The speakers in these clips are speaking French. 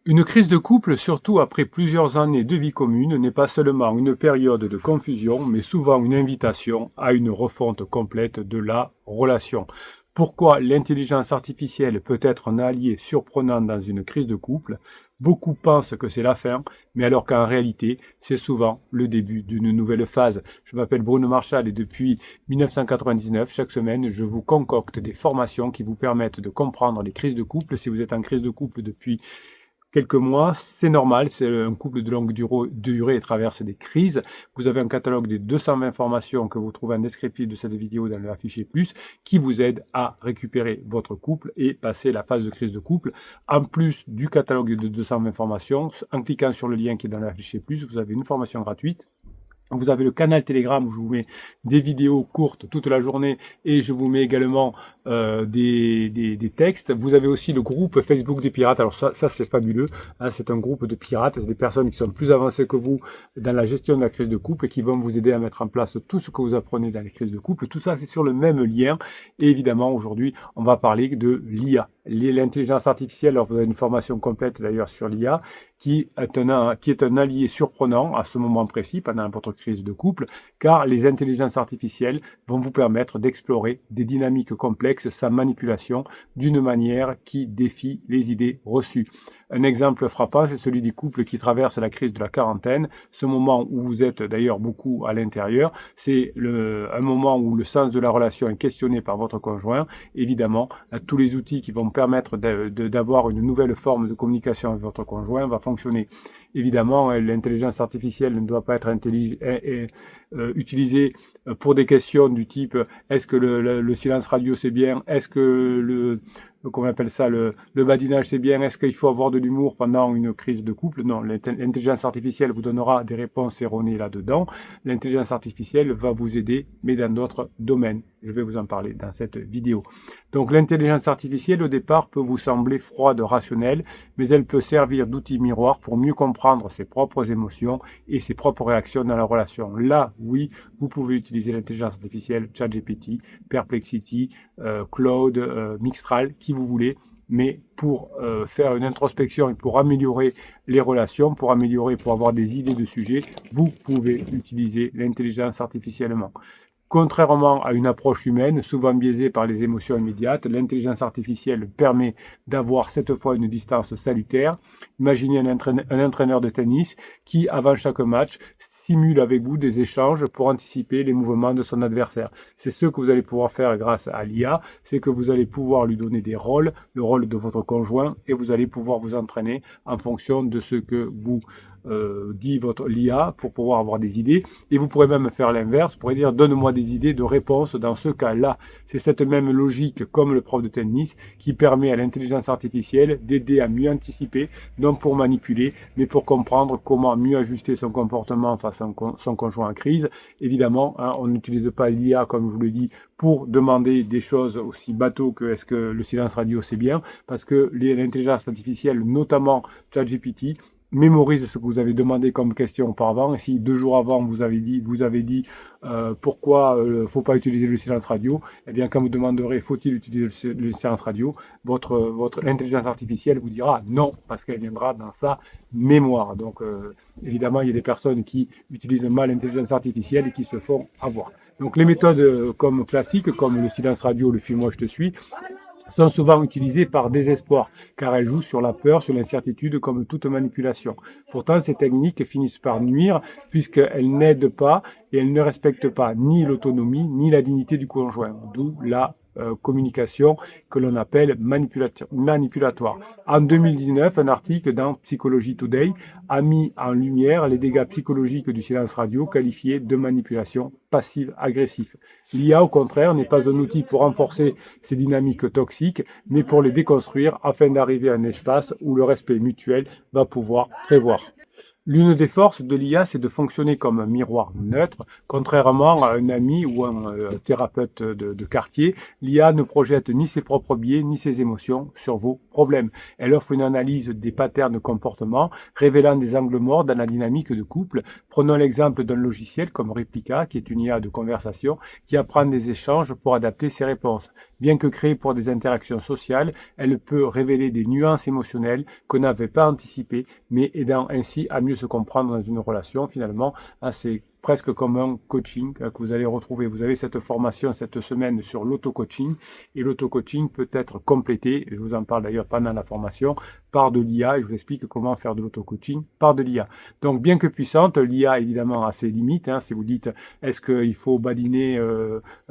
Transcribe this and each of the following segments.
Une crise de couple, surtout après plusieurs années de vie commune, n'est pas seulement une période de confusion, mais souvent une invitation à une refonte complète de la relation. Pourquoi l'intelligence artificielle peut être un allié surprenant dans une crise de couple? Beaucoup pensent que c'est la fin, mais alors qu'en réalité, c'est souvent le début d'une nouvelle phase. Je m'appelle Bruno Marchal et depuis 1999, chaque semaine, je vous concocte des formations qui vous permettent de comprendre les crises de couple. Si vous êtes en crise de couple depuis quelques mois, c'est normal, c'est un couple de longue durée et traverse des crises. Vous avez un catalogue de 220 formations que vous trouvez en descriptif de cette vidéo dans le affiché plus, qui vous aide à récupérer votre couple et passer la phase de crise de couple. En plus du catalogue de 220 formations, en cliquant sur le lien qui est dans l'affiché plus, vous avez une formation gratuite. Vous avez le canal Telegram où je vous mets des vidéos courtes toute la journée et je vous mets également des textes. Vous avez aussi le groupe Facebook des pirates. Alors ça c'est fabuleux. Hein, c'est un groupe de pirates. C'est des personnes qui sont plus avancées que vous dans la gestion de la crise de couple et qui vont vous aider à mettre en place tout ce que vous apprenez dans les crises de couple. Tout ça, c'est sur le même lien. Et évidemment, aujourd'hui, on va parler de l'IA. L'intelligence artificielle, alors vous avez une formation complète d'ailleurs sur l'IA, qui est un allié surprenant à ce moment précis pendant votre crise de couple, car les intelligences artificielles vont vous permettre d'explorer des dynamiques complexes sans manipulation d'une manière qui défie les idées reçues. Un exemple frappant, c'est celui des couples qui traversent la crise de la quarantaine, ce moment où vous êtes d'ailleurs beaucoup à l'intérieur, c'est un moment où le sens de la relation est questionné par votre conjoint. Évidemment, tous les outils qui vont permettre d'avoir une nouvelle forme de communication avec votre conjoint va fonctionner. Évidemment, l'intelligence artificielle ne doit pas être utilisée pour des questions du type est-ce que le silence radio c'est bien, est-ce que comment on appelle ça, le badinage c'est bien, est-ce qu'il faut avoir de l'humour pendant une crise de couple? Non, l'intelligence artificielle vous donnera des réponses erronées là-dedans. L'intelligence artificielle va vous aider, mais dans d'autres domaines. Je vais vous en parler dans cette vidéo. Donc l'intelligence artificielle au départ peut vous sembler froide, rationnelle, mais elle peut servir d'outil miroir pour mieux comprendre ses propres émotions et ses propres réactions dans la relation. Là, oui, vous pouvez utiliser l'intelligence artificielle, ChatGPT, Perplexity, Claude, Mixtral, qui vous voulez, mais pour faire une introspection et pour améliorer les relations, pour avoir des idées de sujets, vous pouvez utiliser l'intelligence artificiellement. Contrairement à une approche humaine, souvent biaisée par les émotions immédiates, l'intelligence artificielle permet d'avoir cette fois une distance salutaire. Imaginez un entraîneur de tennis qui, avant chaque match, simule avec vous des échanges pour anticiper les mouvements de son adversaire. C'est ce que vous allez pouvoir faire grâce à l'IA, c'est que vous allez pouvoir lui donner des rôles, le rôle de votre conjoint, et vous allez pouvoir vous entraîner en fonction de ce que vous dit l'IA pour pouvoir avoir des idées. Et vous pourrez même faire l'inverse, vous pourrez dire donne-moi des idées de réponse dans ce cas-là. C'est cette même logique comme le prof de tennis qui permet à l'intelligence artificielle d'aider à mieux anticiper, non pour manipuler, mais pour comprendre comment mieux ajuster son comportement face à son conjoint en crise. Évidemment, hein, on n'utilise pas l'IA, comme je vous le dis, pour demander des choses aussi bateaux que est-ce que le silence radio c'est bien, parce que l'intelligence artificielle, notamment ChatGPT, mémorise ce que vous avez demandé comme question auparavant. Et si 2 jours avant vous avez dit pourquoi faut pas utiliser le silence radio, eh bien quand vous demanderez faut-il utiliser le silence radio, votre intelligence artificielle vous dira non parce qu'elle viendra dans sa mémoire. Donc évidemment il y a des personnes qui utilisent mal l'intelligence artificielle et qui se font avoir. Donc les méthodes comme classiques, comme le silence radio, le fuis-moi je te suis, sont souvent utilisées par désespoir, car elles jouent sur la peur, sur l'incertitude, comme toute manipulation. Pourtant, ces techniques finissent par nuire, puisqu'elles n'aident pas et elles ne respectent pas ni l'autonomie, ni la dignité du conjoint, d'où la communication que l'on appelle manipulatoire. En 2019, un article dans Psychology Today a mis en lumière les dégâts psychologiques du silence radio qualifiés de manipulation passive-agressive. L'IA, au contraire, n'est pas un outil pour renforcer ces dynamiques toxiques, mais pour les déconstruire afin d'arriver à un espace où le respect mutuel va pouvoir prévoir. L'une des forces de l'IA, c'est de fonctionner comme un miroir neutre. Contrairement à un ami ou un thérapeute de quartier, l'IA ne projette ni ses propres biais ni ses émotions sur vos problèmes. Elle offre une analyse des patterns de comportement, révélant des angles morts dans la dynamique de couple. Prenons l'exemple d'un logiciel comme Replica, qui est une IA de conversation, qui apprend des échanges pour adapter ses réponses. Bien que créée pour des interactions sociales, elle peut révéler des nuances émotionnelles qu'on n'avait pas anticipées, mais aidant ainsi à mieux se comprendre dans une relation. Finalement, c'est presque comme un coaching que vous allez retrouver. Vous avez cette formation cette semaine sur l'auto-coaching et l'auto-coaching peut être complété, je vous en parle d'ailleurs pendant la formation, par de l'IA et je vous explique comment faire de l'auto-coaching par de l'IA. Donc bien que puissante, l'IA évidemment a ses limites. Si vous dites est-ce qu'il faut badiner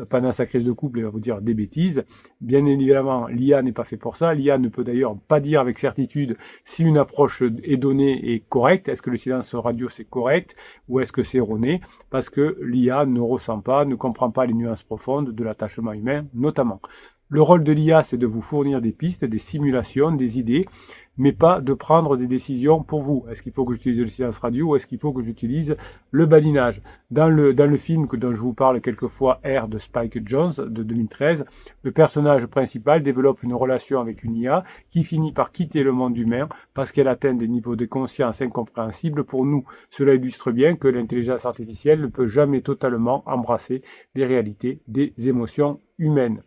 pendant sa crise de couple, il va vous dire des bêtises. Bien évidemment, l'IA n'est pas fait pour ça. L'IA ne peut d'ailleurs pas dire avec certitude si une approche est donnée et correcte. Est-ce que le silence radio c'est correct ou est-ce que c'est erroné? Parce que l'IA ne ressent pas, ne comprend pas les nuances profondes de l'attachement humain, notamment. Le rôle de l'IA, c'est de vous fournir des pistes, des simulations, des idées, mais pas de prendre des décisions pour vous. Est-ce qu'il faut que j'utilise le silence radio ou est-ce qu'il faut que j'utilise le badinage? Dans le film dont je vous parle quelquefois, Air de Spike Jonze de 2013, le personnage principal développe une relation avec une IA qui finit par quitter le monde humain parce qu'elle atteint des niveaux de conscience incompréhensibles pour nous. Cela illustre bien que l'intelligence artificielle ne peut jamais totalement embrasser les réalités des émotions humaines.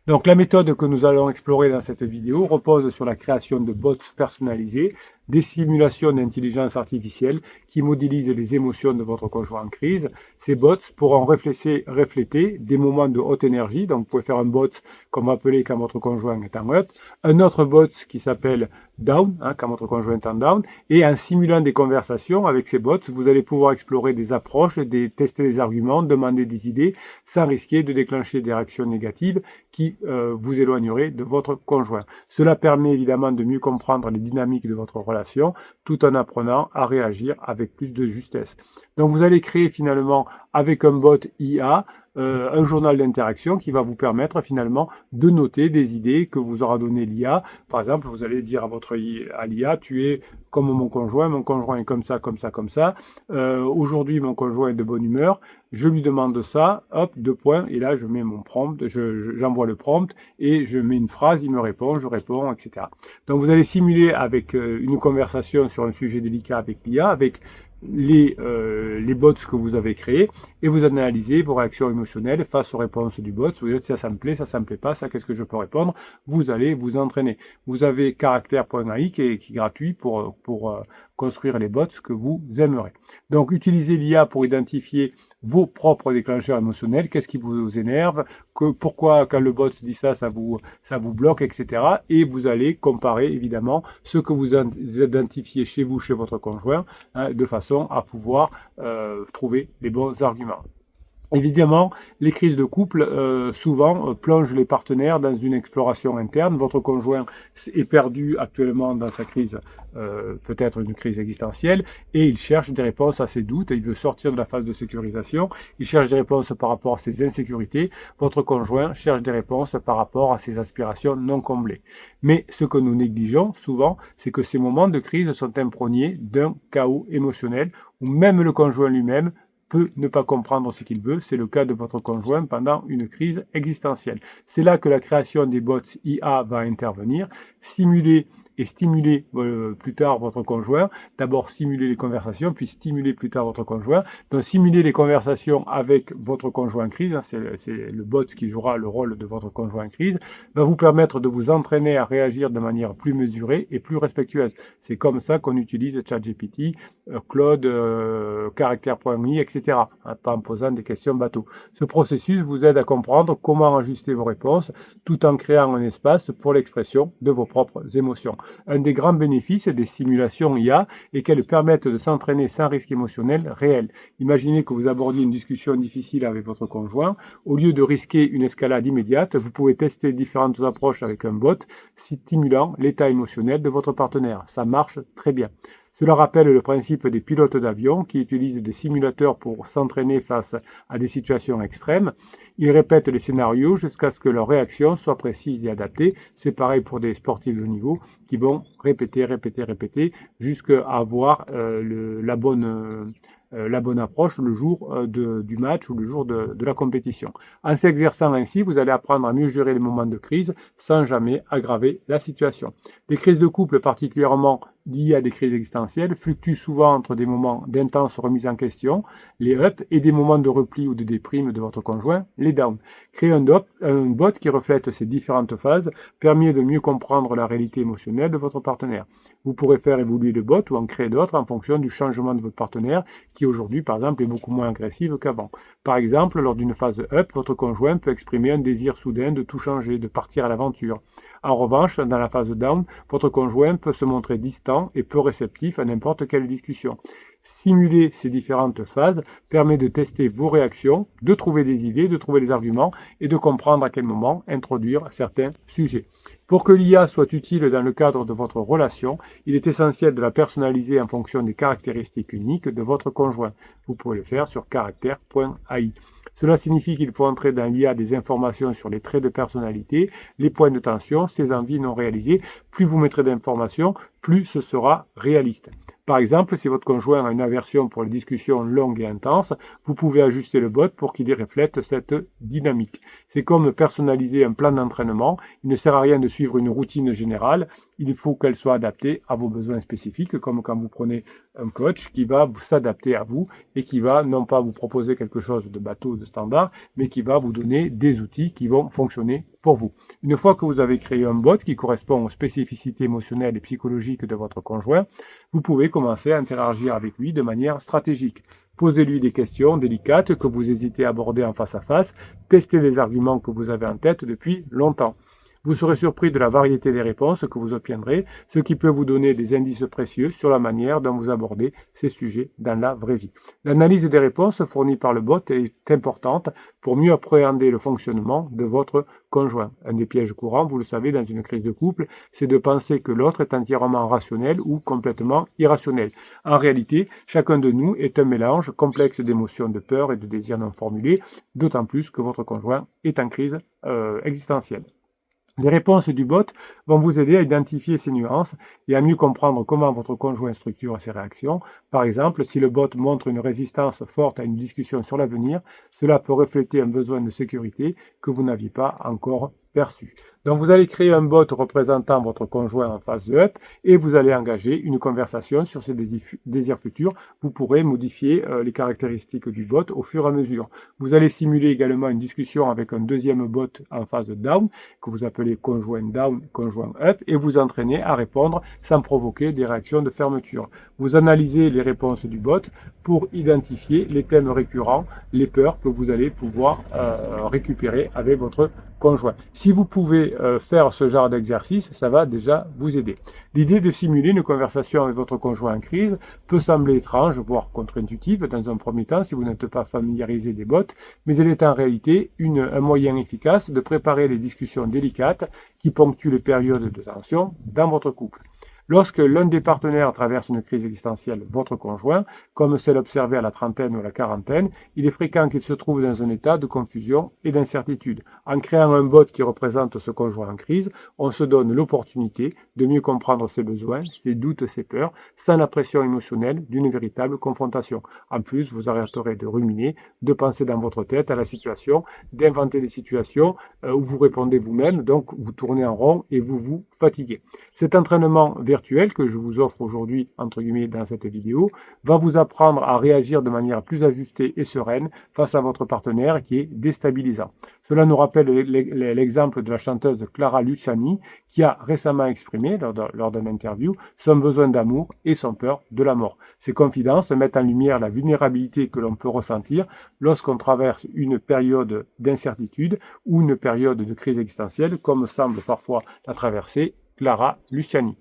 Donc la méthode que nous allons explorer dans cette vidéo repose sur la création de bots personnalisés, des simulations d'intelligence artificielle qui modélisent les émotions de votre conjoint en crise. Ces bots pourront refléter des moments de haute énergie, donc vous pouvez faire un bot comme appelé quand votre conjoint est en up, un autre bot qui s'appelle down, quand votre conjoint est en down, et en simulant des conversations avec ces bots, vous allez pouvoir explorer des approches, tester des arguments, demander des idées, sans risquer de déclencher des réactions négatives qui vous éloigneraient de votre conjoint. Cela permet évidemment de mieux comprendre les dynamiques de votre relation, tout en apprenant à réagir avec plus de justesse. Donc vous allez créer finalement avec un bot IA un journal d'interaction qui va vous permettre finalement de noter des idées que vous aura donné l'IA. Par exemple, vous allez dire à l'IA, tu es comme mon conjoint est comme ça, comme ça, comme ça. Aujourd'hui, mon conjoint est de bonne humeur. Je lui demande ça, hop, 2 points, et là je mets mon prompt, j'envoie le prompt et je mets une phrase, il me répond, je réponds, etc. Donc vous allez simuler avec une conversation sur un sujet délicat avec l'IA, avec les bots que vous avez créés et vous analysez vos réactions émotionnelles face aux réponses du bot. Vous dites ça me plaît, ça me plaît pas, ça qu'est-ce que je peux répondre. Vous allez vous entraîner. Vous avez caractère.ai qui est gratuit pour construire les bots que vous aimerez. Donc utilisez l'IA pour identifier vos propres déclencheurs émotionnels, qu'est-ce qui vous énerve, pourquoi quand le bot dit ça vous bloque, etc. Et vous allez comparer évidemment ce que vous identifiez chez vous, chez votre conjoint, de façon à pouvoir trouver les bons arguments. Évidemment, les crises de couple, souvent, plongent les partenaires dans une exploration interne. Votre conjoint est perdu actuellement dans sa crise, peut-être une crise existentielle, et il cherche des réponses à ses doutes, il veut sortir de la phase de sécurisation, il cherche des réponses par rapport à ses insécurités. Votre conjoint cherche des réponses par rapport à ses aspirations non comblées. Mais ce que nous négligeons souvent, c'est que ces moments de crise sont imprégnés d'un chaos émotionnel, où même le conjoint lui-même peut ne pas comprendre ce qu'il veut. C'est le cas de votre conjoint pendant une crise existentielle. C'est là que la création des bots IA va intervenir, simuler et stimuler plus tard votre conjoint. D'abord simuler les conversations, puis stimuler plus tard votre conjoint. Donc simuler les conversations avec votre conjoint en crise, c'est le bot qui jouera le rôle de votre conjoint en crise, va vous permettre de vous entraîner à réagir de manière plus mesurée et plus respectueuse. C'est comme ça qu'on utilise ChatGPT, Claude, caractère.ai, etc. Pas en posant des questions bateau. Ce processus vous aide à comprendre comment ajuster vos réponses tout en créant un espace pour l'expression de vos propres émotions. Un des grands bénéfices des simulations IA est qu'elles permettent de s'entraîner sans risque émotionnel réel. Imaginez que vous abordiez une discussion difficile avec votre conjoint. Au lieu de risquer une escalade immédiate, vous pouvez tester différentes approches avec un bot, stimulant l'état émotionnel de votre partenaire. Ça marche très bien. Cela rappelle le principe des pilotes d'avion qui utilisent des simulateurs pour s'entraîner face à des situations extrêmes. Ils répètent les scénarios jusqu'à ce que leur réaction soit précise et adaptée. C'est pareil pour des sportifs de haut niveau qui vont répéter jusqu'à avoir la bonne approche le jour du match ou le jour de la compétition. En s'exerçant ainsi, vous allez apprendre à mieux gérer les moments de crise sans jamais aggraver la situation. Les crises de couple particulièrement liés à des crises existentielles fluctuent souvent entre des moments d'intense remise en question, les up, et des moments de repli ou de déprime de votre conjoint, les down. Créer un bot qui reflète ces différentes phases permet de mieux comprendre la réalité émotionnelle de votre partenaire. Vous pourrez faire évoluer le bot ou en créer d'autres en fonction du changement de votre partenaire qui aujourd'hui, par exemple, est beaucoup moins agressif qu'avant. Par exemple, lors d'une phase up, votre conjoint peut exprimer un désir soudain de tout changer, de partir à l'aventure. En revanche, dans la phase down, votre conjoint peut se montrer distant et peu réceptif à n'importe quelle discussion. Simuler ces différentes phases permet de tester vos réactions, de trouver des idées, de trouver des arguments et de comprendre à quel moment introduire certains sujets. Pour que l'IA soit utile dans le cadre de votre relation, il est essentiel de la personnaliser en fonction des caractéristiques uniques de votre conjoint. Vous pouvez le faire sur caractère.ai. Cela signifie qu'il faut entrer dans l'IA des informations sur les traits de personnalité, les points de tension, ses envies non réalisées. Plus vous mettrez d'informations, plus ce sera réaliste. Par exemple, si votre conjoint a une aversion pour les discussions longues et intenses, vous pouvez ajuster le bot pour qu'il y reflète cette dynamique. C'est comme personnaliser un plan d'entraînement. Il ne sert à rien de suivre une routine générale. Il faut qu'elle soit adaptée à vos besoins spécifiques, comme quand vous prenez un coach qui va s'adapter à vous et qui va non pas vous proposer quelque chose de bateau, de standard, mais qui va vous donner des outils qui vont fonctionner pour vous. Une fois que vous avez créé un bot qui correspond aux spécificités émotionnelles et psychologiques de votre conjoint, vous pouvez commencer à interagir avec lui de manière stratégique. Posez-lui des questions délicates que vous hésitez à aborder en face à face, testez les arguments que vous avez en tête depuis longtemps. Vous serez surpris de la variété des réponses que vous obtiendrez, ce qui peut vous donner des indices précieux sur la manière dont vous abordez ces sujets dans la vraie vie. L'analyse des réponses fournies par le bot est importante pour mieux appréhender le fonctionnement de votre conjoint. Un des pièges courants, vous le savez, dans une crise de couple, c'est de penser que l'autre est entièrement rationnel ou complètement irrationnel. En réalité, chacun de nous est un mélange complexe d'émotions, de peur et de désirs non formulés, d'autant plus que votre conjoint est en crise existentielle. Les réponses du bot vont vous aider à identifier ces nuances et à mieux comprendre comment votre conjoint structure ses réactions. Par exemple, si le bot montre une résistance forte à une discussion sur l'avenir, cela peut refléter un besoin de sécurité que vous n'aviez pas encore perçu. Donc vous allez créer un bot représentant votre conjoint en phase up et vous allez engager une conversation sur ses désirs futurs. Vous pourrez modifier les caractéristiques du bot au fur et à mesure. Vous allez simuler également une discussion avec un deuxième bot en phase down que vous appelez conjoint down, conjoint up et vous entraînez à répondre sans provoquer des réactions de fermeture. Vous analysez les réponses du bot pour identifier les thèmes récurrents, les peurs que vous allez pouvoir récupérer avec votre conjoint. Si vous pouvez faire ce genre d'exercice, ça va déjà vous aider. L'idée de simuler une conversation avec votre conjoint en crise peut sembler étrange, voire contre-intuitive dans un premier temps si vous n'êtes pas familiarisé des bots, mais elle est en réalité un moyen efficace de préparer les discussions délicates qui ponctuent les périodes de tension dans votre couple. Lorsque l'un des partenaires traverse une crise existentielle, votre conjoint, comme celle observée à la trentaine ou à la quarantaine, il est fréquent qu'il se trouve dans un état de confusion et d'incertitude. En créant un bot qui représente ce conjoint en crise, on se donne l'opportunité de mieux comprendre ses besoins, ses doutes, ses peurs, sans la pression émotionnelle d'une véritable confrontation. En plus, vous arrêterez de ruminer, de penser dans votre tête à la situation, d'inventer des situations où vous répondez vous-même, donc vous tournez en rond et vous vous fatiguez. Cet entraînement virtuel que je vous offre aujourd'hui, entre guillemets, dans cette vidéo, va vous apprendre à réagir de manière plus ajustée et sereine face à votre partenaire qui est déstabilisant. Cela nous rappelle l'exemple de la chanteuse Clara Luciani qui a récemment exprimé, lors d'une interview, son besoin d'amour et son peur de la mort. Ces confidences mettent en lumière la vulnérabilité que l'on peut ressentir lorsqu'on traverse une période d'incertitude ou une période de crise existentielle, comme semble parfois la traverser Clara Luciani.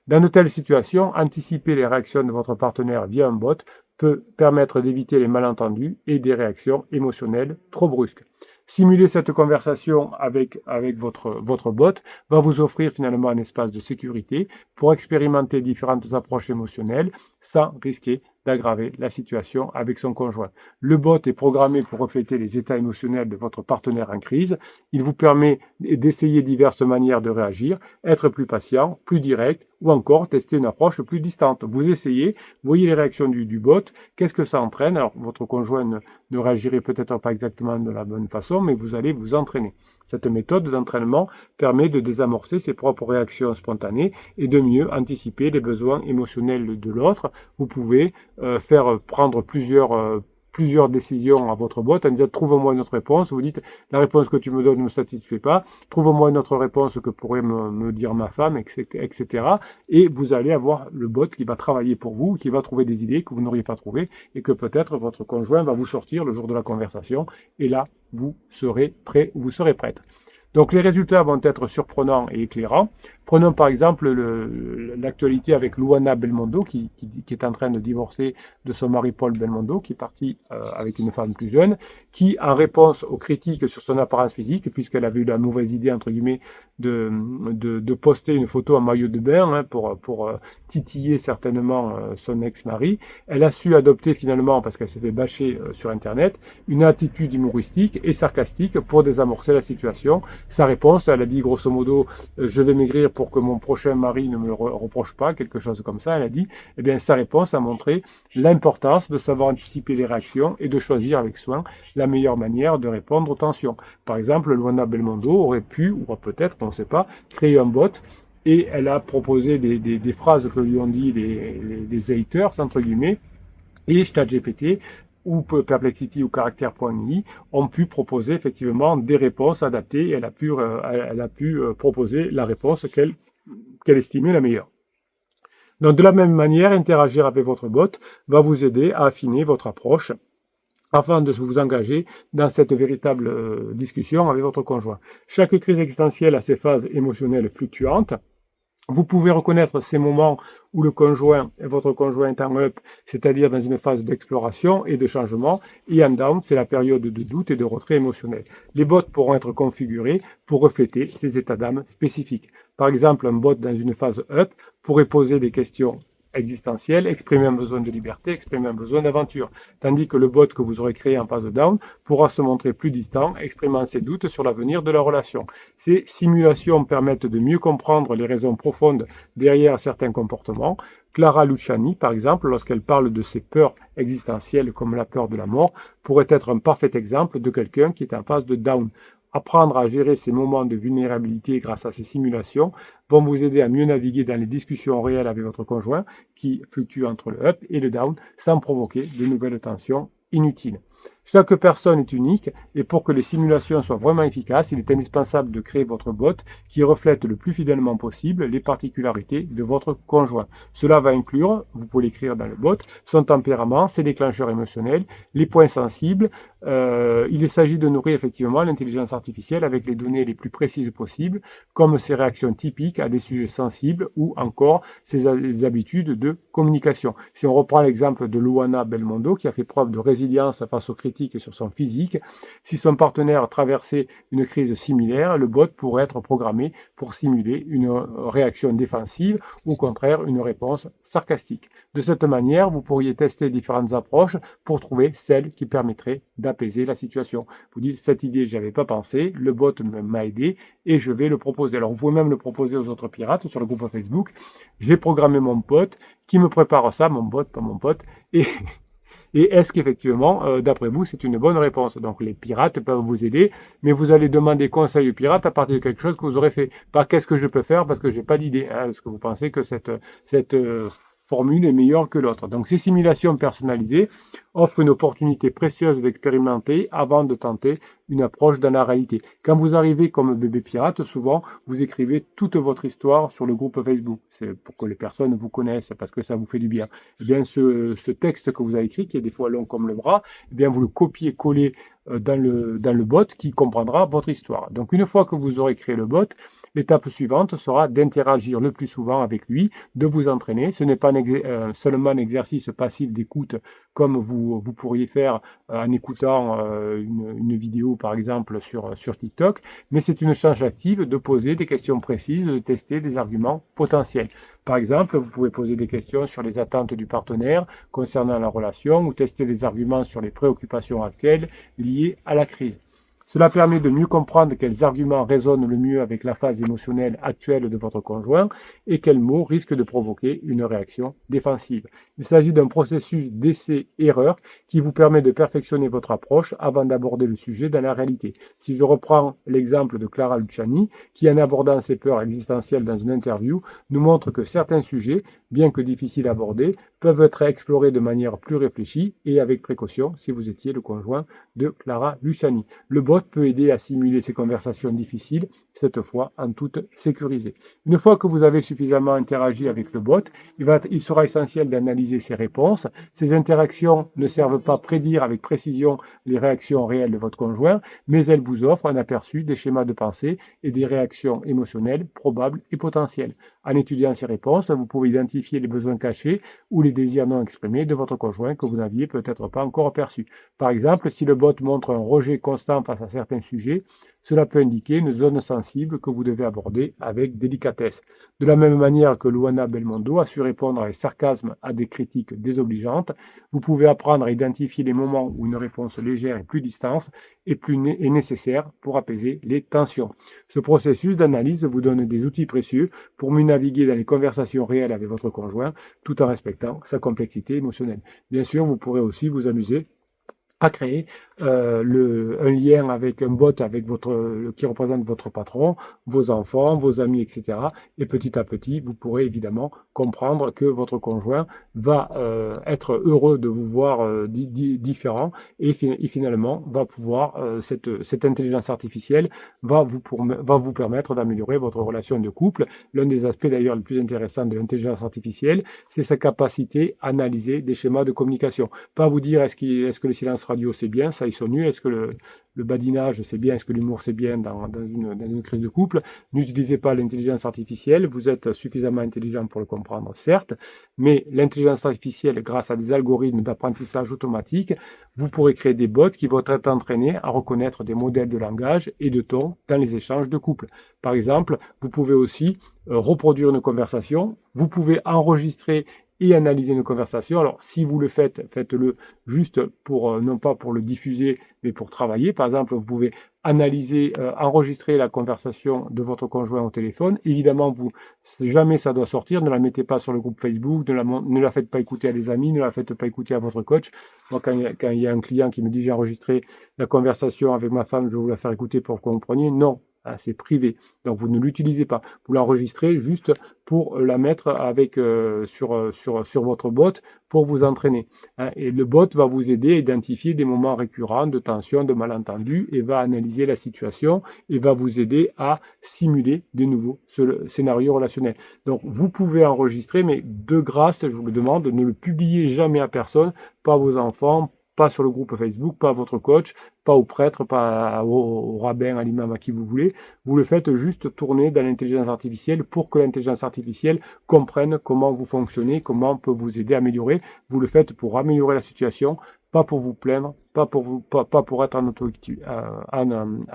Dans de telles situations, anticiper les réactions de votre partenaire via un bot peut permettre d'éviter les malentendus et des réactions émotionnelles trop brusques. Simuler cette conversation avec votre bot va vous offrir finalement un espace de sécurité pour expérimenter différentes approches émotionnelles sans risquer d'aggraver la situation avec son conjoint. Le bot est programmé pour refléter les états émotionnels de votre partenaire en crise. Il vous permet d'essayer diverses manières de réagir, être plus patient, plus direct, ou encore tester une approche plus distante. Vous essayez, voyez les réactions du bot, qu'est-ce que ça entraîne? Alors, votre conjoint ne réagirait peut-être pas exactement de la bonne façon, mais vous allez vous entraîner. Cette méthode d'entraînement permet de désamorcer ses propres réactions spontanées et de mieux anticiper les besoins émotionnels de l'autre. Vous pouvez faire prendre plusieurs décisions à votre bot en disant trouve-moi une autre réponse. Vous dites la réponse que tu me donnes ne me satisfait pas, trouve-moi une autre réponse que pourrait me dire ma femme, etc. Et vous allez avoir le bot qui va travailler pour vous, qui va trouver des idées que vous n'auriez pas trouvées et que peut-être votre conjoint va vous sortir le jour de la conversation. Et là, vous serez prêt, vous serez prête. Donc les résultats vont être surprenants et éclairants. Prenons par exemple l'actualité avec Luana Belmondo qui est en train de divorcer de son mari Paul Belmondo, qui est parti avec une femme plus jeune, qui en réponse aux critiques sur son apparence physique, puisqu'elle avait eu la mauvaise idée entre guillemets de poster une photo en maillot de bain pour titiller certainement son ex-mari, elle a su adopter finalement, parce qu'elle s'est fait bâcher sur internet, une attitude humoristique et sarcastique pour désamorcer la situation. Sa réponse, elle a dit grosso modo je vais maigrir pour que mon prochain mari ne me le reproche pas, quelque chose comme ça, elle a dit. Eh bien, sa réponse a montré l'importance de savoir anticiper les réactions et de choisir avec soin la meilleure manière de répondre aux tensions. Par exemple, Luana Belmondo aurait pu, ou peut-être, on ne sait pas, créer un bot et elle a proposé des phrases que lui ont dit les haters, entre guillemets, et ChatGPT ou Perplexity ou Character.ai ont pu proposer effectivement des réponses adaptées et elle a pu proposer la réponse qu'elle estimait la meilleure. Donc de la même manière, interagir avec votre bot va vous aider à affiner votre approche afin de vous engager dans cette véritable discussion avec votre conjoint. Chaque crise existentielle a ses phases émotionnelles fluctuantes. Vous pouvez reconnaître ces moments où votre conjoint est en up, c'est-à-dire dans une phase d'exploration et de changement, et en down, c'est la période de doute et de retrait émotionnel. Les bots pourront être configurés pour refléter ces états d'âme spécifiques. Par exemple, un bot dans une phase up pourrait poser des questions existentielles, exprimer un besoin de liberté, exprimer un besoin d'aventure, tandis que le bot que vous aurez créé en phase down pourra se montrer plus distant, exprimant ses doutes sur l'avenir de la relation. Ces simulations permettent de mieux comprendre les raisons profondes derrière certains comportements. Clara Luciani, par exemple, lorsqu'elle parle de ses peurs existentielles comme la peur de la mort, pourrait être un parfait exemple de quelqu'un qui est en phase de down. Apprendre à gérer ces moments de vulnérabilité grâce à ces simulations vont vous aider à mieux naviguer dans les discussions réelles avec votre conjoint qui fluctue entre le up et le down sans provoquer de nouvelles tensions inutiles. Chaque personne est unique et pour que les simulations soient vraiment efficaces, il est indispensable de créer votre bot qui reflète le plus fidèlement possible les particularités de votre conjoint. Cela va inclure, vous pouvez l'écrire dans le bot, son tempérament, ses déclencheurs émotionnels, les points sensibles. Il s'agit de nourrir effectivement l'intelligence artificielle avec les données les plus précises possibles, comme ses réactions typiques à des sujets sensibles ou encore ses habitudes de communication. Si on reprend l'exemple de Luana Belmondo qui a fait preuve de résilience face aux critiques sur son physique, si son partenaire traversait une crise similaire, le bot pourrait être programmé pour simuler une réaction défensive ou au contraire une réponse sarcastique. De cette manière, vous pourriez tester différentes approches pour trouver celle qui permettrait d'apaiser la situation. Vous dites cette idée, j'y avais pas pensé, le bot m'a aidé et je vais le proposer. Alors vous pouvez même le proposer aux autres pirates sur le groupe Facebook. J'ai programmé mon pote qui me prépare ça, mon bot, pas mon pote, et est-ce qu'effectivement, d'après vous, c'est une bonne réponse? Donc les pirates peuvent vous aider, mais vous allez demander conseil aux pirates à partir de quelque chose que vous aurez fait. Pas qu'est-ce que je peux faire parce que j'ai pas d'idée. Hein. Est-ce que vous pensez que cette formule est meilleure que l'autre? Donc ces simulations personnalisées offrent une opportunité précieuse d'expérimenter avant de tenter une approche dans la réalité. Quand vous arrivez comme bébé pirate, souvent vous écrivez toute votre histoire sur le groupe Facebook. C'est pour que les personnes vous connaissent parce que ça vous fait du bien. Eh bien ce texte que vous avez écrit, qui est des fois long comme le bras, eh bien vous le copiez-collez dans le bot qui comprendra votre histoire. Donc une fois que vous aurez créé le bot, l'étape suivante sera d'interagir le plus souvent avec lui, de vous entraîner. Ce n'est pas seulement un exercice passif d'écoute comme vous vous pourriez faire en écoutant une vidéo, par exemple, sur TikTok, mais c'est une charge active de poser des questions précises, de tester des arguments potentiels. Par exemple, vous pouvez poser des questions sur les attentes du partenaire concernant la relation ou tester des arguments sur les préoccupations actuelles liées à la crise. Cela permet de mieux comprendre quels arguments résonnent le mieux avec la phase émotionnelle actuelle de votre conjoint et quels mots risquent de provoquer une réaction défensive. Il s'agit d'un processus d'essai-erreur qui vous permet de perfectionner votre approche avant d'aborder le sujet dans la réalité. Si je reprends l'exemple de Clara Luciani, qui en abordant ses peurs existentielles dans une interview, nous montre que certains sujets, bien que difficiles à aborder, peuvent être explorés de manière plus réfléchie et avec précaution si vous étiez le conjoint de Clara Luciani. Le bot peut aider à simuler ces conversations difficiles, cette fois en toute sécurisée. Une fois que vous avez suffisamment interagi avec le bot, il sera essentiel d'analyser ses réponses. Ces interactions ne servent pas à prédire avec précision les réactions réelles de votre conjoint, mais elles vous offrent un aperçu des schémas de pensée et des réactions émotionnelles probables et potentielles. En étudiant ces réponses, vous pouvez identifier les besoins cachés ou les désirs non exprimés de votre conjoint que vous n'aviez peut-être pas encore perçus. Par exemple, si le bot montre un rejet constant face à certains sujets, cela peut indiquer une zone sensible que vous devez aborder avec délicatesse. De la même manière que Luana Belmondo a su répondre avec sarcasme à des critiques désobligeantes, vous pouvez apprendre à identifier les moments où une réponse légère et plus distante est nécessaire pour apaiser les tensions. Ce processus d'analyse vous donne des outils précieux pour mieux naviguer dans les conversations réelles avec votre conjoint tout en respectant sa complexité émotionnelle. Bien sûr, vous pourrez aussi vous amuser à créer un lien avec un bot qui représente votre patron, vos enfants, vos amis, etc. Et petit à petit, vous pourrez évidemment comprendre que votre conjoint va être heureux de vous voir différent et finalement va pouvoir, cette intelligence artificielle va vous permettre d'améliorer votre relation de couple. L'un des aspects d'ailleurs les plus intéressants de l'intelligence artificielle, c'est sa capacité à analyser des schémas de communication. Pas vous dire est-ce que le silence radio c'est bien, ça ils sont nuls, est-ce que le badinage c'est bien, est-ce que l'humour c'est bien dans une crise de couple. N'utilisez pas l'intelligence artificielle, vous êtes suffisamment intelligent pour le comprendre, certes, mais l'intelligence artificielle, grâce à des algorithmes d'apprentissage automatique, vous pourrez créer des bots qui vont être entraînés à reconnaître des modèles de langage et de ton dans les échanges de couple. Par exemple, vous pouvez aussi reproduire une conversation, vous pouvez enregistrer et analyser une conversation. Alors, si vous le faites, faites-le juste pour, non pas pour le diffuser, mais pour travailler. Par exemple, vous pouvez analyser, enregistrer la conversation de votre conjoint au téléphone. Évidemment, jamais ça doit sortir. Ne la mettez pas sur le groupe Facebook, ne la faites pas écouter à des amis, ne la faites pas écouter à votre coach. Moi, quand il y a un client qui me dit j'ai enregistré la conversation avec ma femme, je vais vous la faire écouter pour que vous compreniez. Non. C'est privé, donc vous ne l'utilisez pas. Vous l'enregistrez juste pour la mettre sur votre bot pour vous entraîner. Et le bot va vous aider à identifier des moments récurrents de tension, de malentendu, et va analyser la situation et va vous aider à simuler de nouveaux scénarios relationnels. Donc vous pouvez enregistrer, mais de grâce, je vous le demande, ne le publiez jamais à personne, pas à vos enfants, pas sur le groupe Facebook, pas à votre coach, pas au prêtre, pas au rabbin, à l'imam, à qui vous voulez. Vous le faites juste tourner dans l'intelligence artificielle pour que l'intelligence artificielle comprenne comment vous fonctionnez, comment peut vous aider à améliorer. Vous le faites pour améliorer la situation, pas pour vous plaindre, pas pour être en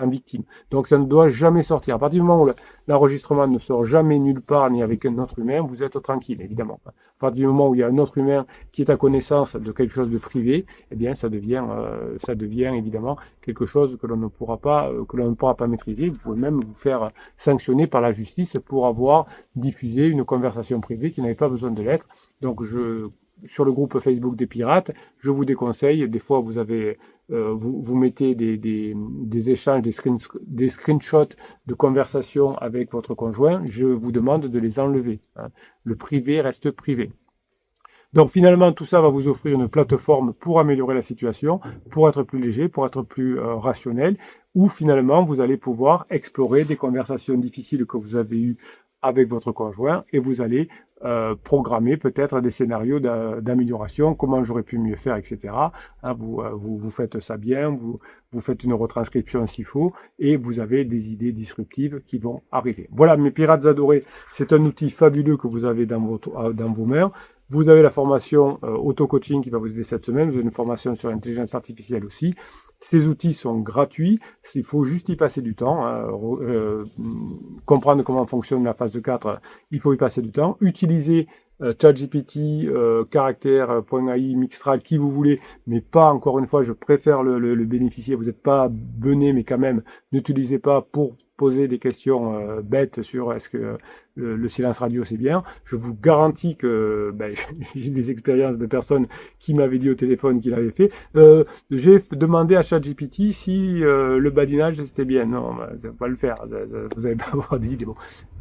victime. Donc ça ne doit jamais sortir. À partir du moment où l'enregistrement ne sort jamais nulle part ni avec un autre humain, vous êtes tranquille, évidemment. À partir du moment où il y a un autre humain qui est à connaissance de quelque chose de privé, eh bien ça devient évidemment quelque chose que l'on ne pourra pas maîtriser. Vous pouvez même vous faire sanctionner par la justice pour avoir diffusé une conversation privée qui n'avait pas besoin de l'être. Donc sur le groupe Facebook des pirates, je vous déconseille, des fois vous mettez des échanges, des screenshots de conversations avec votre conjoint, je vous demande de les enlever. Le privé reste privé. Donc finalement, tout ça va vous offrir une plateforme pour améliorer la situation, pour être plus léger, pour être plus rationnel, où finalement vous allez pouvoir explorer des conversations difficiles que vous avez eues avec votre conjoint et vous allez programmer peut-être des scénarios d'amélioration, comment j'aurais pu mieux faire, etc. Vous faites ça bien, vous faites une retranscription s'il faut, et vous avez des idées disruptives qui vont arriver. Voilà, mes pirates adorés, c'est un outil fabuleux que vous avez dans vos mains. Vous avez la formation auto-coaching qui va vous aider cette semaine. Vous avez une formation sur l'intelligence artificielle aussi. Ces outils sont gratuits. Il faut juste y passer du temps. Hein. Comprendre comment fonctionne la phase de 4, il faut y passer du temps. Utilisez ChatGPT, Caractère.ai, Mixtral, qui vous voulez, mais pas, encore une fois, je préfère le bénéficier. Vous n'êtes pas bené, mais quand même, n'utilisez pas pour poser des questions bêtes sur est-ce que le silence radio c'est bien. Je vous garantis que j'ai des expériences de personnes qui m'avaient dit au téléphone qu'ils l'avaient fait. J'ai demandé à ChatGPT si le badinage c'était bien. Non, ça va pas le faire. Vous n'allez pas avoir des idées. Bon,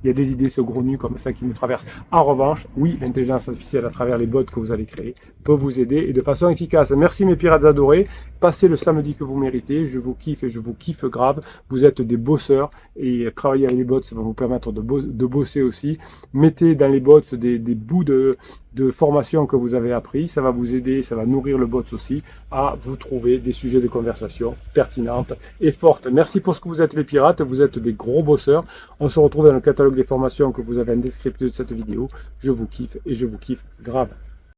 il y a des idées saugrenues comme ça qui nous traversent. En revanche, oui, l'intelligence artificielle à travers les bots que vous allez créer peut vous aider et de façon efficace. Merci mes pirates adorés. Passez le samedi que vous méritez. Je vous kiffe et je vous kiffe grave. Vous êtes des bosseurs et travailler avec les bots, ça va vous permettre de bosser aussi. Mettez dans les bots des bouts de formation que vous avez appris. Ça va vous aider, ça va nourrir le bot aussi à vous trouver des sujets de conversation pertinentes et fortes. Merci pour ce que vous êtes les pirates. Vous êtes des gros bosseurs. On se retrouve dans le catalogue des formations que vous avez en description de cette vidéo. Je vous kiffe et je vous kiffe grave.